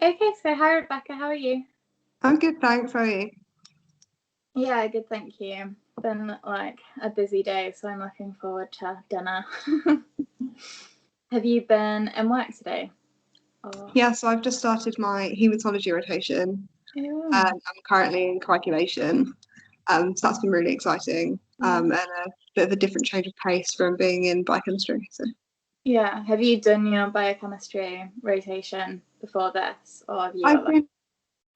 Okay, so hi Rebecca, how are you? I'm good, thanks. How are you? Yeah, good, thank you. Been like a busy day, so I'm looking forward to dinner. Have you been in work today? Or... Yeah, so I've just started my haematology rotation. I'm currently in coagulation. So that's been really exciting. And a bit of a different change of pace from being in biochemistry. So. Yeah, have you done your biochemistry rotation before this, or have you? I've been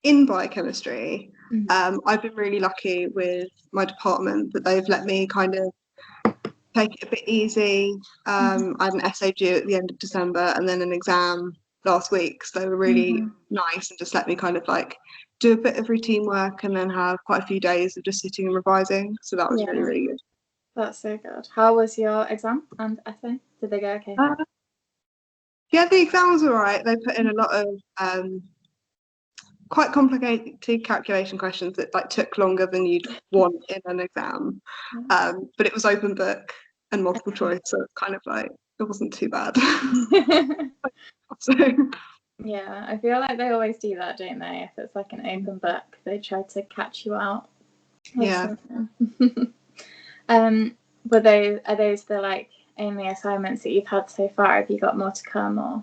in biochemistry. I've been really lucky with my department that they've let me kind of take it a bit easy. I had an essay due at the end of December and then an exam last week, so they were really nice and just let me kind of like do a bit of routine work and then have quite a few days of just sitting and revising. So that was really good. That's so good. How was your exam and essay? Did they go okay? Yeah, the exam was all right. They put in a lot of quite complicated calculation questions that like took longer than you'd want in an exam, but it was open book and multiple choice, so it's kind of like it wasn't too bad. So yeah, I feel like they always do that, don't they? If it's like an open book, they try to catch you out. Yeah. Are those the like only assignments that you've had so far? Have you got more to come, or?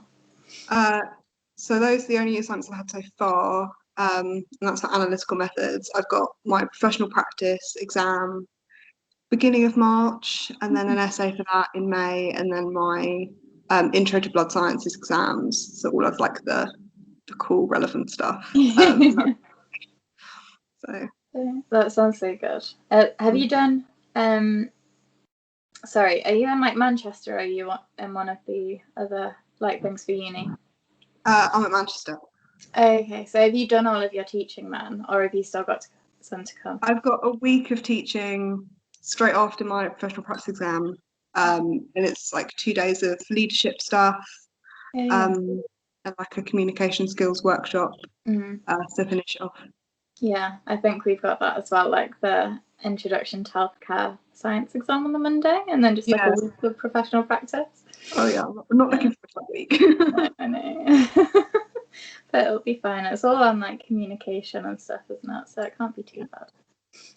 So those are the only assignments I've had so far, and that's for analytical methods. I've got my professional practice exam beginning of March, and then an essay for that in May, and then my intro to blood sciences exams. So all of like the cool relevant stuff. So that sounds so good. Have you done? Sorry, are you in like Manchester? Or are you in one of the other like things for uni? I'm at Manchester. Okay, so have you done all of your teaching then, or have you still got some to come? I've got a week of teaching straight after my professional practice exam, and it's like 2 days of leadership stuff, and like a communication skills workshop to finish off. Yeah, I think we've got that as well, like the introduction to healthcare science exam on the Monday, and then just like a week of professional practice. Oh yeah, I'm not looking forward to that week. No, I know. But it'll be fine. It's all on like communication and stuff, isn't it? So it can't be too bad.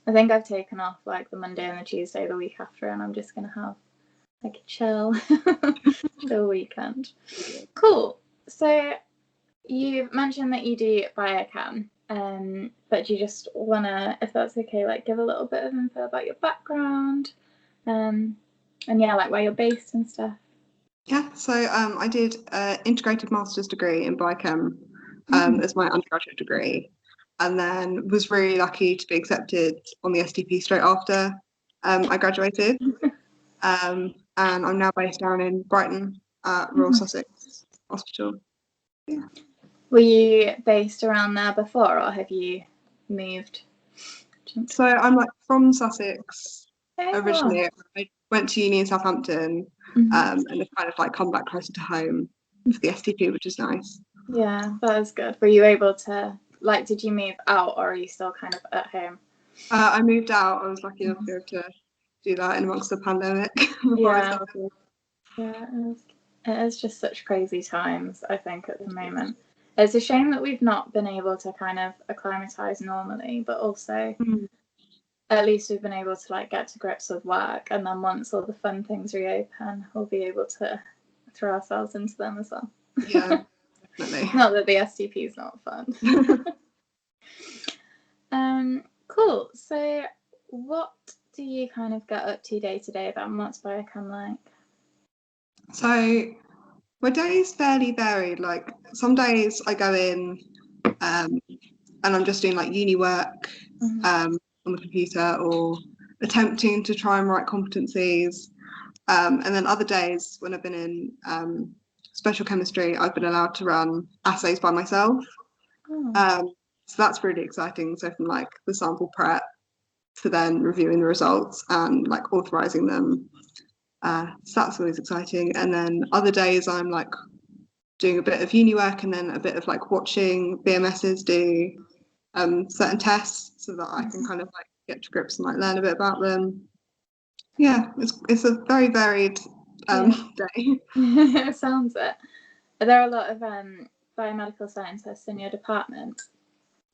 I think I've taken off like the Monday and the Tuesday the week after, and I'm just gonna have like a chill weekend. Cool. So you've mentioned that you do biochem, but do you just wanna, if that's okay, like give a little bit of info about your background, and yeah, like where you're based and stuff. Yeah, so I did an integrated master's degree in Biochem as my undergraduate degree, and then was really lucky to be accepted on the STP straight after I graduated. And I'm now based down in Brighton at Royal Sussex Hospital. Yeah. Were you based around there before, or have you moved? So I'm like from Sussex originally. I went to uni in Southampton, and have kind of like come back closer to home for the STP, which is nice. Yeah, that is good. Were you able to, like, did you move out, or are you still kind of at home? I moved out. I was lucky enough to be able to do that in amongst the pandemic before I started. Yeah, it is just such crazy times, I think, at the moment. It's a shame that we've not been able to kind of acclimatise normally, but also at least we've been able to like get to grips with work, and then once all the fun things reopen, we'll be able to throw ourselves into them as well. Yeah, definitely. Not that the STP is not fun. Cool. So what do you kind of get up to day to day then? What's biochem like? So my day is fairly varied. Like some days I go in and I'm just doing like uni work on the computer or attempting to try and write competencies. And then other days when I've been in special chemistry, I've been allowed to run assays by myself. So that's really exciting. So from like the sample prep to then reviewing the results and like authorizing them. So that's always exciting. And then other days I'm like doing a bit of uni work and then a bit of like watching BMSs do certain tests so that I can kind of like get to grips and like learn a bit about them. Yeah, it's a very varied day. It sounds it. Are there a lot of biomedical scientists in your department?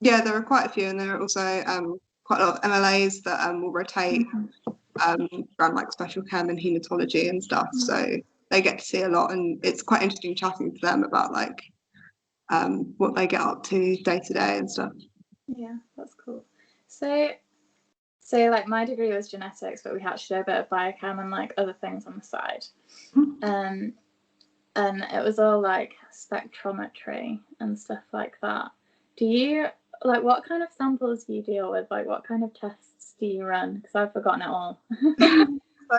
Yeah, there are quite a few, and there are also quite a lot of MLAs that will rotate around like special chem and hematology and stuff. So they get to see a lot, and it's quite interesting chatting to them about like what they get up to day and stuff. Yeah, that's cool. So like my degree was genetics, but we had to do a bit of biochem and like other things on the side. And it was all like spectrometry and stuff like that. Do you like, what kind of samples do you deal with? Like, what kind of tests do you run? Because I've forgotten it all. So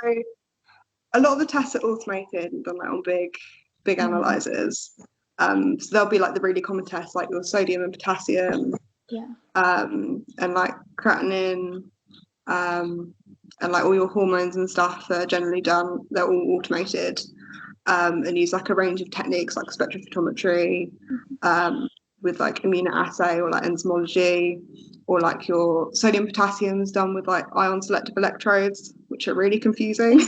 a lot of the tests are automated and done like on big analyzers. So there'll be like the really common tests like your sodium and potassium, and like creatinine, and like all your hormones and stuff are generally done. They're all automated, and use like a range of techniques like spectrophotometry, with like immunoassay or like enzymology, or like your sodium potassium is done with like ion selective electrodes, which are really confusing.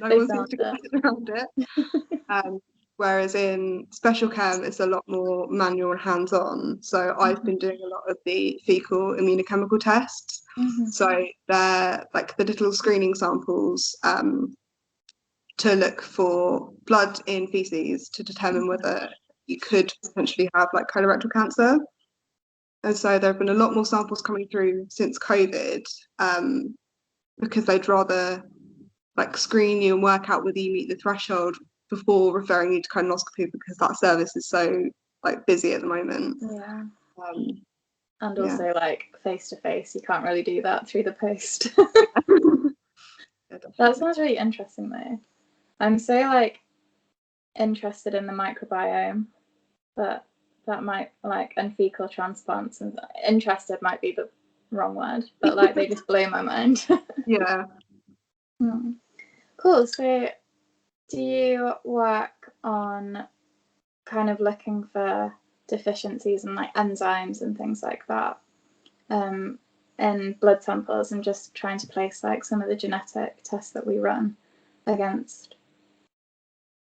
No one seems to get around it. Whereas in special chem, it's a lot more manual and hands-on. So I've been doing a lot of the fecal immunochemical tests. So they're like the little screening samples to look for blood in feces to determine whether you could potentially have like colorectal cancer. And so there have been a lot more samples coming through since COVID, because they'd rather like screen you and work out whether you meet the threshold before referring you to colonoscopy, because that service is so like busy at the moment. And also like face to face, you can't really do that through the post. That sounds really interesting though. I'm so like interested in the microbiome, but that might like, and fecal transplants, and interested might be the wrong word, but like they just blow my mind. Yeah. Cool. So do you work on kind of looking for deficiencies in like enzymes and things like that in blood samples, and just trying to place like some of the genetic tests that we run against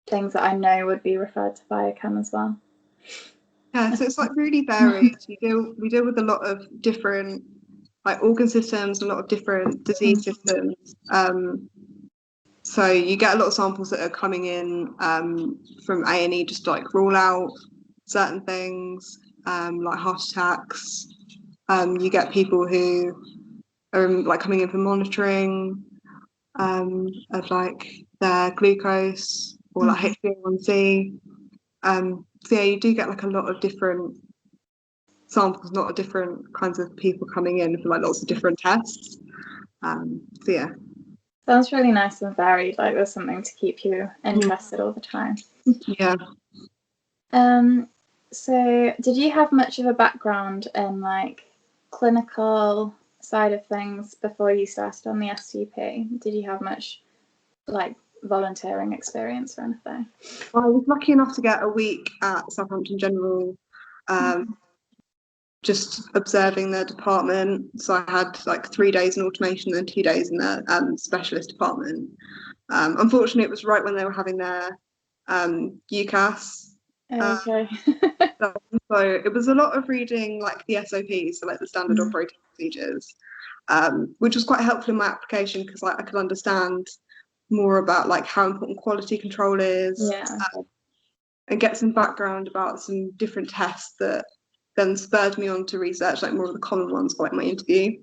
things that I know would be referred to biochem as well? Yeah, so it's like really varied. We deal with a lot of different like organ systems, a lot of different disease systems. So you get a lot of samples that are coming in from A&E just to like rule out certain things, like heart attacks. You get people who are like coming in for monitoring of like their glucose or like HbA1c. So yeah, you do get like a lot of different samples, a lot of different kinds of people coming in for like lots of different tests. So yeah. Sounds really nice and varied. Like there's something to keep you interested all the time. Yeah. So did you have much of a background in like clinical side of things before you started on the STP? Did you have much like volunteering experience or anything? Well, I was lucky enough to get a week at Southampton General, just observing their department. So I had like 3 days in automation and 2 days in the specialist department. Unfortunately, it was right when they were having their UCAS. Okay. So it was a lot of reading like the SOPs, so like the standard operating procedures, which was quite helpful in my application, because like I could understand more about like how important quality control is, and get some background about some different tests that then spurred me on to research like more of the common ones for like my interview.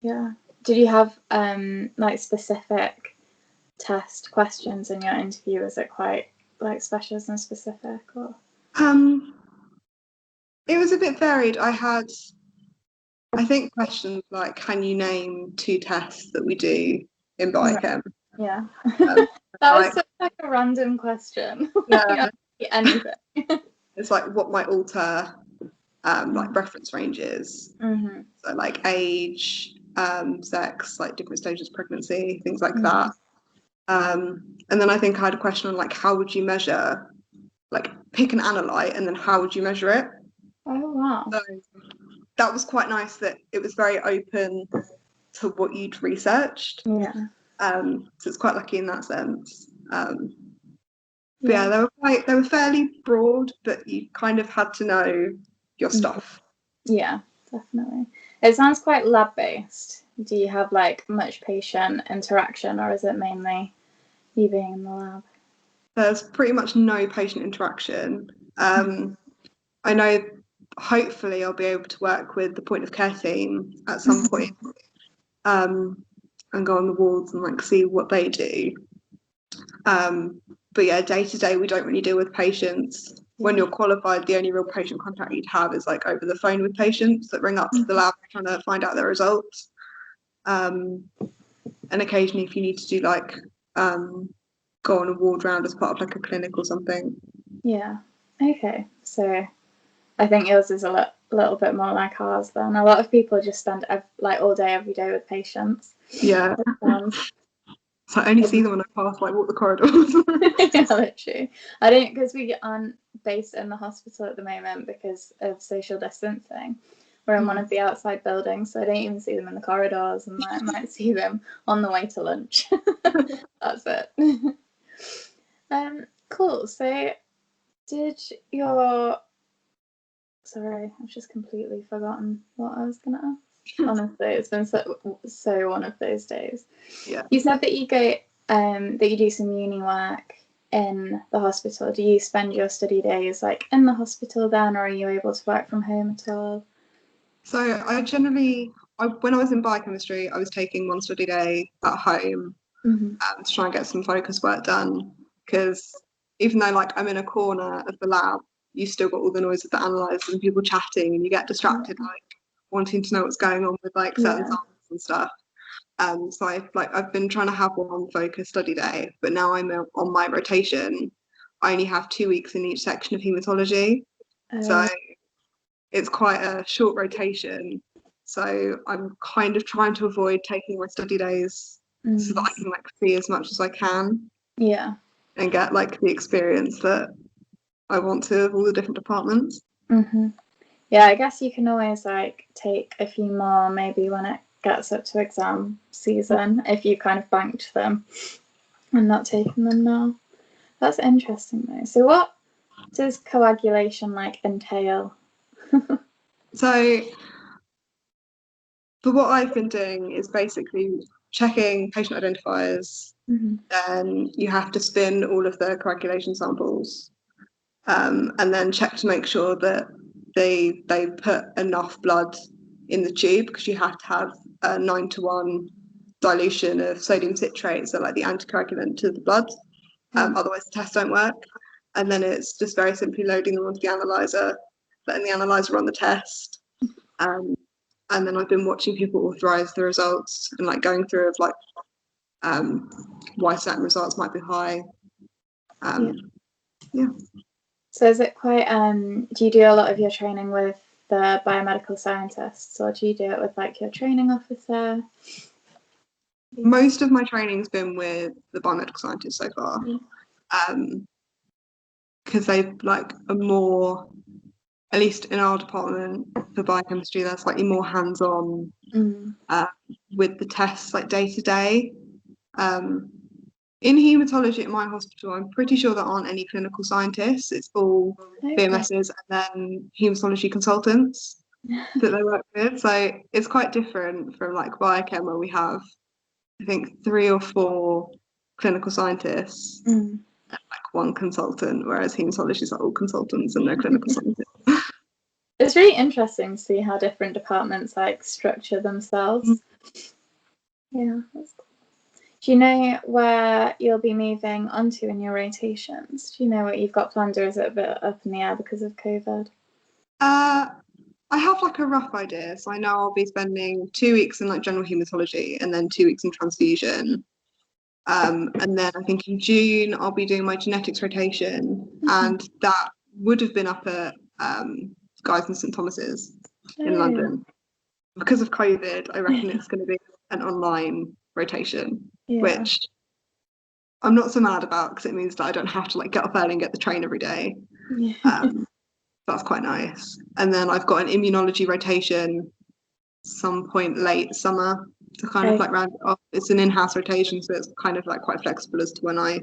Yeah. Did you have like specific test questions in your interview? Was it quite like specialism specific, or? It was a bit varied. I had, I think, questions like, can you name 2 tests that we do in Biochem? Yeah. That was such like a random question. Yeah. Anything. It's like what might alter like reference ranges. So like age, sex, like different stages of pregnancy, things like that. And then I think I had a question on like, how would you measure, like pick an analyte and then how would you measure it? Oh wow. So that was quite nice that it was very open to what you'd researched. Yeah. So it's quite lucky in that sense. But yeah, they were fairly broad, but you kind of had to know your stuff. Yeah, definitely. It sounds quite lab based. Do you have like much patient interaction, or is it mainly you being in the lab? There's pretty much no patient interaction. I know hopefully I'll be able to work with the point of care team at some point, and go on the wards and like see what they do. But yeah, day to day we don't really deal with patients. When you're qualified, the only real patient contact you'd have is like over the phone with patients that ring up to the lab trying to find out their results. And occasionally if you need to do like go on a ward round as part of like a clinic or something. Yeah. Okay. So I think yours is a little bit more like ours then. A lot of people just spend like all day, every day with patients. Yeah. So I only see them when I pass, like walk the corridors. Yeah, literally. I don't, because we aren't based in the hospital at the moment because of social distancing. We're in one of the outside buildings, so I don't even see them in the corridors, and I might see them on the way to lunch. That's it. Cool. So, sorry, I've just completely forgotten what I was gonna ask. Honestly, it's been so one of those days. Yeah. You said that you go that you do some uni work in the hospital. Do you spend your study days like in the hospital then, or are you able to work from home at all? So when I was in biochemistry, I was taking one study day at home to try and get some focus work done. Because even though like I'm in a corner of the lab, you still got all the noise of the analyzers and people chatting, and you get distracted like wanting to know what's going on with like certain samples and stuff. So I've been trying to have one focused study day, but now I'm on my rotation. I only have 2 weeks in each section of haematology, so it's quite a short rotation. So I'm kind of trying to avoid taking my study days so that I can like see as much as I can. Yeah. And get like the experience that I want to of all the different departments. Yeah, I guess you can always like take a few more maybe when it gets up to exam season if you kind of banked them and not taken them now. That's interesting though. So what does coagulation like entail? So for what I've been doing is basically checking patient identifiers. Then you have to spin all of the coagulation samples, and then check to make sure that they put enough blood in the tube, because you have to have a 9:1 dilution of sodium citrate, so like the anticoagulant, to the blood. Otherwise the tests don't work. And then it's just very simply loading them onto the analyzer, letting the analyzer run the test. And then I've been watching people authorize the results and like going through of like why certain results might be high. So is it quite do you do a lot of your training with the biomedical scientists, or do you do it with like your training officer? Most of my training's been with the biomedical scientists so far, because they've like a more, at least in our department for biochemistry, they're slightly more hands-on with the tests like day to day. In haematology at my hospital, I'm pretty sure there aren't any clinical scientists. It's all BMSs and then haematology consultants that they work with. So it's quite different from like Biochem, where we have, I think, 3 or 4 clinical scientists and like 1 consultant, whereas haematology is like all consultants and no clinical scientists. It's really interesting to see how different departments like structure themselves. Yeah, that's cool. Do you know where you'll be moving onto in your rotations? Do you know what you've got planned, or is it a bit up in the air because of COVID? I have like a rough idea. So I know I'll be spending 2 weeks in like general haematology and then 2 weeks in transfusion. And then I think in June I'll be doing my genetics rotation, and that would have been up at Guy's and St Thomas's in London. Because of COVID, I reckon it's going to be an online rotation, which I'm not so mad about, because it means that I don't have to like get up early and get the train every day. That's quite nice. And then I've got an immunology rotation some point late summer to kind of like round it off. It's an in-house rotation, so it's kind of like quite flexible as to when I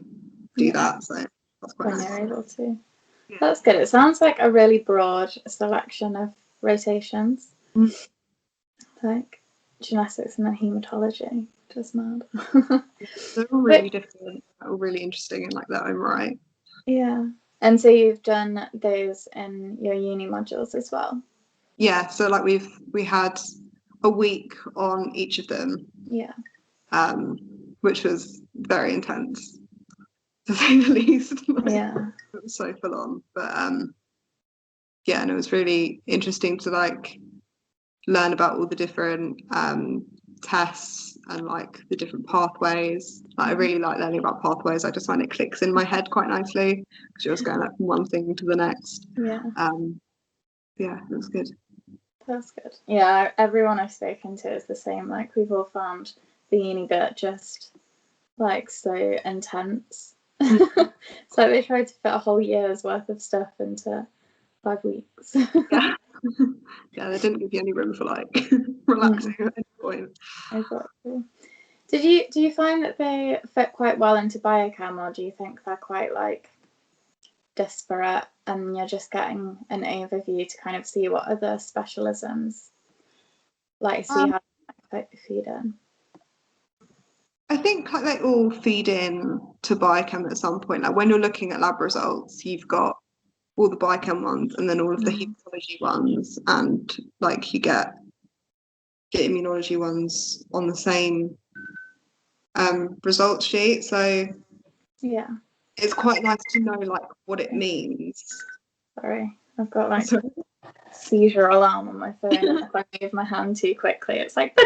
do that. So That's quite when nice. you're able to. Yeah. That's good. It sounds like a really broad selection of rotations. Like genetics and then haematology. Just mad. They're all really different, all really interesting in like their own right. Yeah. And so you've done those in your uni modules as well? Yeah, so like we had a week on each of them. Yeah. Which was very intense, to say the least. Yeah. It was so full on. But yeah, and it was really interesting to like learn about all the different tests and like the different pathways. Like, I really like learning about pathways. I just find it clicks in my head quite nicely because you're just going like from one thing to the next. Yeah. Yeah, it was good. That's good. Yeah, everyone I've spoken to is the same. Like, we've all found the uni bit just like so intense. It's like they tried to fit a whole year's worth of stuff into 5 weeks. Yeah. Yeah, they didn't give you any room for like relaxing at any point. Exactly. Do you find that they fit quite well into biochem, or do you think they're quite like disparate and you're just getting an overview to kind of see what other specialisms, like see how they feed in? I think like they all feed in to biochem at some point. Like when you're looking at lab results, you've got all the biochem ones and then all of the hematology ones, and like you get the immunology ones on the same results sheet. So Yeah. it's quite nice to know like what it means. Sorry, I've got like seizure alarm on my phone. If I move my hand too quickly, it's like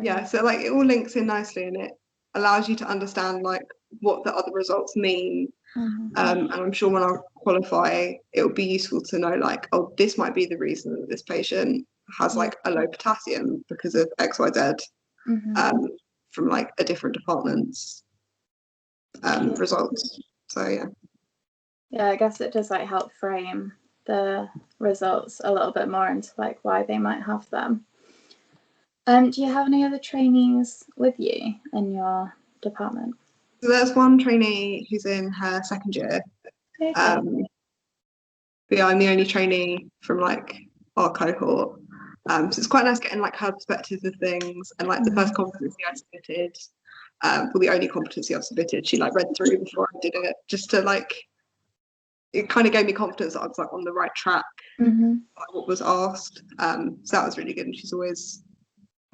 yeah, so like it all links in nicely and it allows you to understand like what the other results mean. And I'm sure when I qualify, it will be useful to know like, oh, this might be the reason that this patient has like a low potassium because of XYZ from like a different department's results. So yeah. Yeah, I guess it does like help frame the results a little bit more into like why they might have them. Do you have any other trainees with you in your department? So there's one trainee who's in her second year. Okay. But yeah, I'm the only trainee from like our cohort. So it's quite nice getting like her perspective of things, and like the first competency I submitted, well, the only competency I've submitted, she like read through before I did it, just to like, it kind of gave me confidence that I was like on the right track, like what was asked. So that was really good, and she's always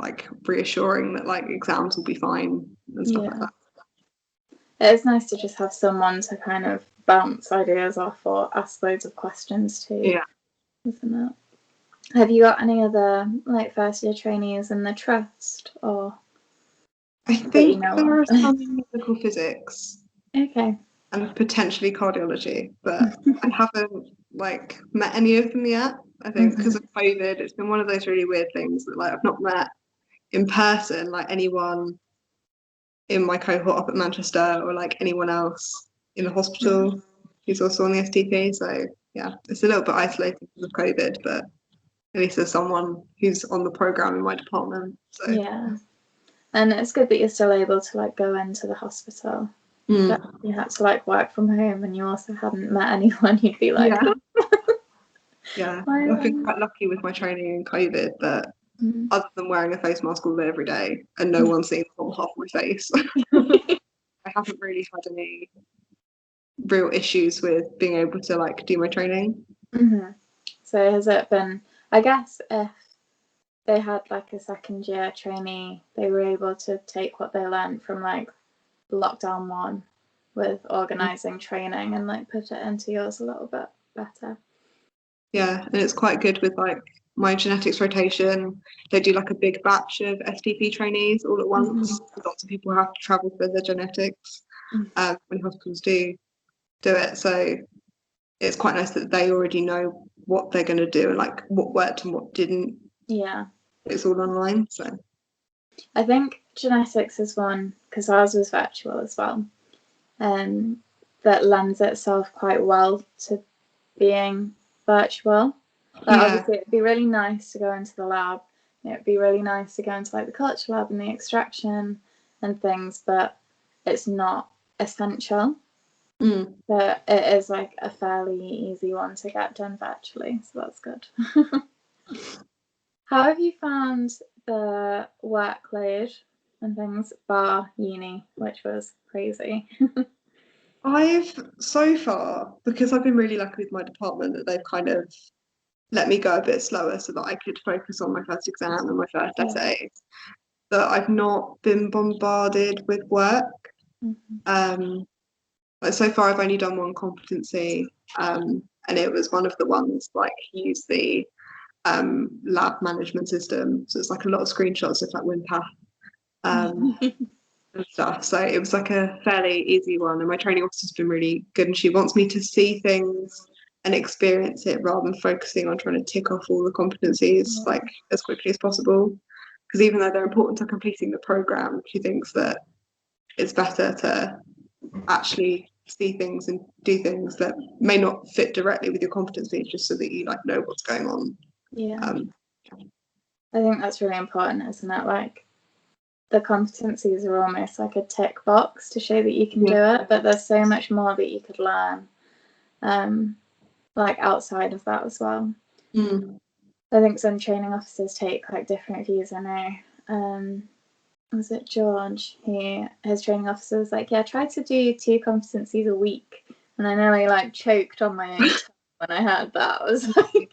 like reassuring that like exams will be fine and stuff like that. It's nice to just have someone to kind of bounce ideas off or ask loads of questions to. Yeah. Isn't it? Have you got any other like first year trainees in the trust, or? I think there are some in medical physics. Okay. And potentially cardiology, but I haven't like met any of them yet. I think because of COVID, it's been one of those really weird things that like I've not met in person like anyone in my cohort up at Manchester or like anyone else in the hospital who's also on the STP. So yeah, it's a little bit isolating because of COVID, but at least there's someone who's on the program in my department. So yeah, and it's good that you're still able to like go into the hospital. But you had to like work from home and you also hadn't met anyone, you'd be like, yeah. I've been quite lucky with my training in COVID that other than wearing a face mask all day every day and no one seeing the whole half of my face, I haven't really had any real issues with being able to like do my training. So has it been, I guess if they had like a second year trainee, they were able to take what they learned from like lockdown 1 with organising training and like put it into yours a little bit better. Yeah, and it's quite good with like my genetics rotation. They do like a big batch of STP trainees all at once. Lots of people have to travel for the genetics when hospitals do it. So it's quite nice that they already know what they're going to do and like what worked and what didn't. Yeah. It's all online. So I think genetics is one, because ours was virtual as well, that lends itself quite well to being virtual. Like, obviously it'd be really nice to go into the lab, it'd be really nice to go into like the culture lab and the extraction and things, but it's not essential. But it is like a fairly easy one to get done virtually, so that's good. How have you found the workload and things bar uni, which was crazy? So far, because I've been really lucky with my department that they've kind of let me go a bit slower so that I could focus on my first exam and my first essay, that I've not been bombarded with work. Like so far I've only done one competency, and it was one of the ones like use the lab management system, so it's like a lot of screenshots of like WinPath and stuff, so it was like a fairly easy one, and my training officer's been really good, and she wants me to see things and experience it rather than focusing on trying to tick off all the competencies like as quickly as possible, because even though they're important to completing the program, she thinks that it's better to actually see things and do things that may not fit directly with your competencies, just so that you like know what's going on. I think that's really important, isn't it? Like the competencies are almost like a tick box to show that you can do it, but there's so much more that you could learn like outside of that as well. I think some training officers take like different views. I know was it George, his training officer was like, yeah, try to do 2 competencies a week, and I nearly like choked on my own tongue when I heard that. I was like,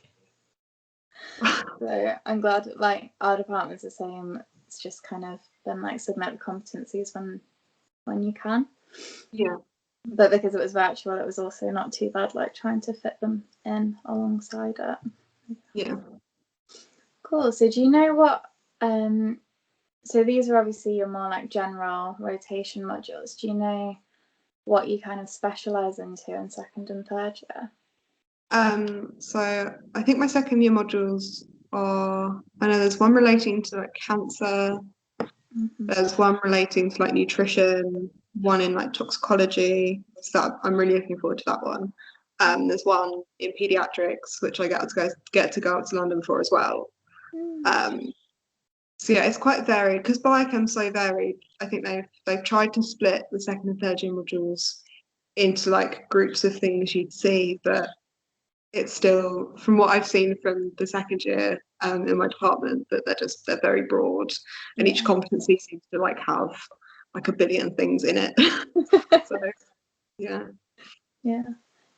so I'm glad like our department's the same. It's just kind of been like submit the competencies when you can. But because it was virtual, it was also not too bad like trying to fit them in alongside it. Cool. So do you know what so these are obviously your more like general rotation modules. Do you know what you kind of specialise into in second and third year? So I think my second year modules are, I know there's one relating to like cancer, there's one relating to like nutrition, one in like toxicology, so that, I'm really looking forward to that one. There's one in paediatrics, which I get to go out to London for as well. So yeah, it's quite varied, because Biochem's so varied. I think they've tried to split the second and third year modules into like groups of things you'd see, but it's still, from what I've seen from the second year in my department, that they're very broad, and each competency seems to like have like a billion things in it. So yeah,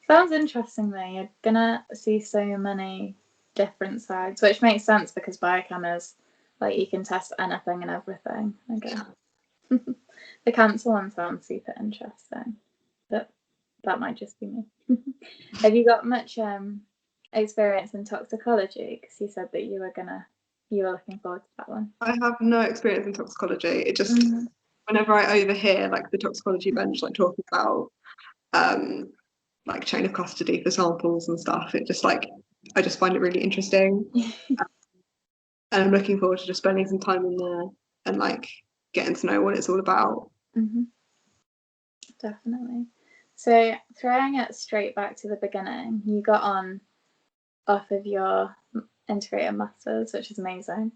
sounds interesting though. You're gonna see so many different sides, which makes sense because Biochem is like you can test anything and everything, I guess. The cancer one sounds super interesting, but that might just be me. Have you got much experience in toxicology? Because you said that you were looking forward to that one. I have no experience in toxicology. It just whenever I overhear like the toxicology bench like talking about like chain of custody for samples and stuff, it just like I just find it really interesting. And I'm looking forward to just spending some time in there and like getting to know what it's all about. Definitely. So throwing it straight back to the beginning, you got on off of your integrated masters, which is amazing.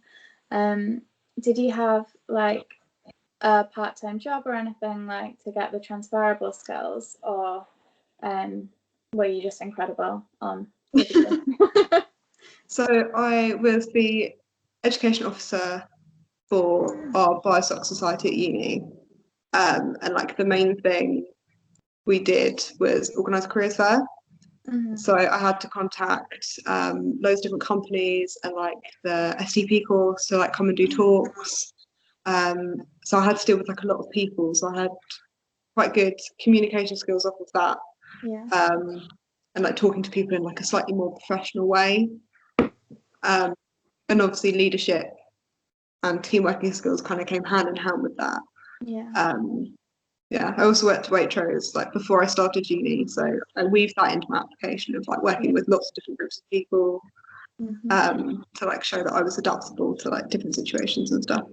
Did you have like a part-time job or anything like to get the transferable skills, or were you just incredible on So I was the education officer for our Biosocial Society at uni, and like the main thing we did was organise a careers fair. So I had to contact loads of different companies and like the STP course to like come and do talks. So I had to deal with like a lot of people, so I had quite good communication skills off of that. And like talking to people in like a slightly more professional way. And obviously leadership and team working skills kind of came hand in hand with that. I also worked Waitrose like before I started uni, so I weaved that into my application of like working with lots of different groups of people to like show that I was adaptable to like different situations and stuff.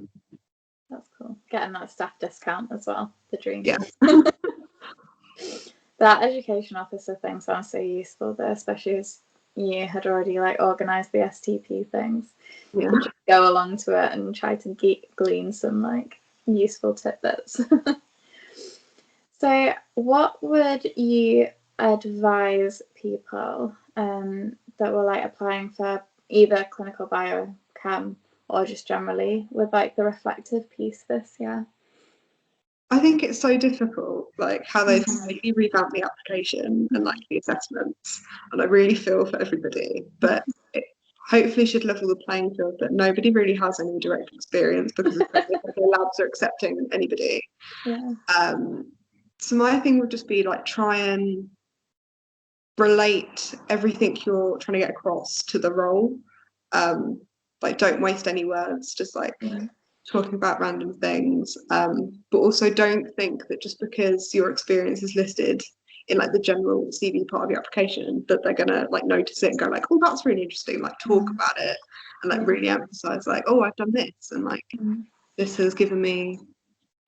That's cool. Getting that staff discount as well, the dream. That education officer thing sounds so useful though, especially as you had already like organised the STP things. You could just go along to it and try to glean some like useful tidbits. So what would you advise people that were like applying for either clinical biochem or just generally with like the reflective piece this year? I think it's so difficult, like how they've completely revamped the application and like the assessments, and I really feel for everybody. But it hopefully should level the playing field that nobody really has any direct experience because the labs are accepting anybody. Yeah. So my thing would just be like try and relate everything you're trying to get across to the role. Like don't waste any words, just like talking about random things, but also don't think that just because your experience is listed in like the general CV part of your application that they're gonna like notice it and go like, oh, that's really interesting, like talk about it and like really emphasize like, oh, I've done this and like this has given me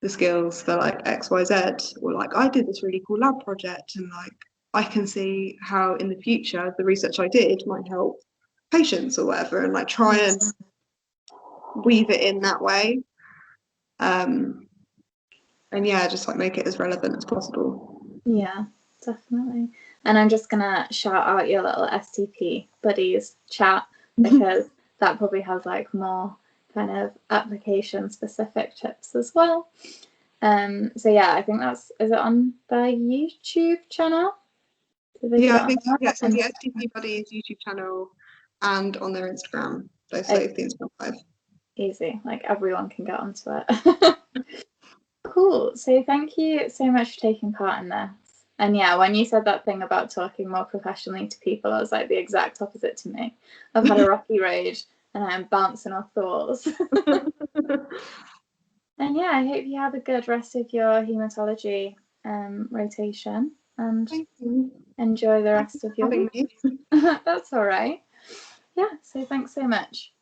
the skills for like XYZ, or like I did this really cool lab project and like I can see how in the future the research I did might help patients or whatever, and like try and weave it in that way. And yeah, just like make it as relevant as possible. Yeah, definitely. And I'm just gonna shout out your little STP buddies chat because that probably has like more kind of application specific tips as well. So yeah, I think is it on the YouTube channel? Yeah, I think yeah, so the STP Buddies YouTube channel and on their Instagram. Those things live. Easy, like everyone can get onto it. Cool. So thank you so much for taking part in this. And yeah, when you said that thing about talking more professionally to people, I was like the exact opposite to me. I've had a rocky road and I'm bouncing off the walls. And yeah, I hope you have a good rest of your haematology rotation and enjoy the rest of your week. That's all right. Yeah, so thanks so much.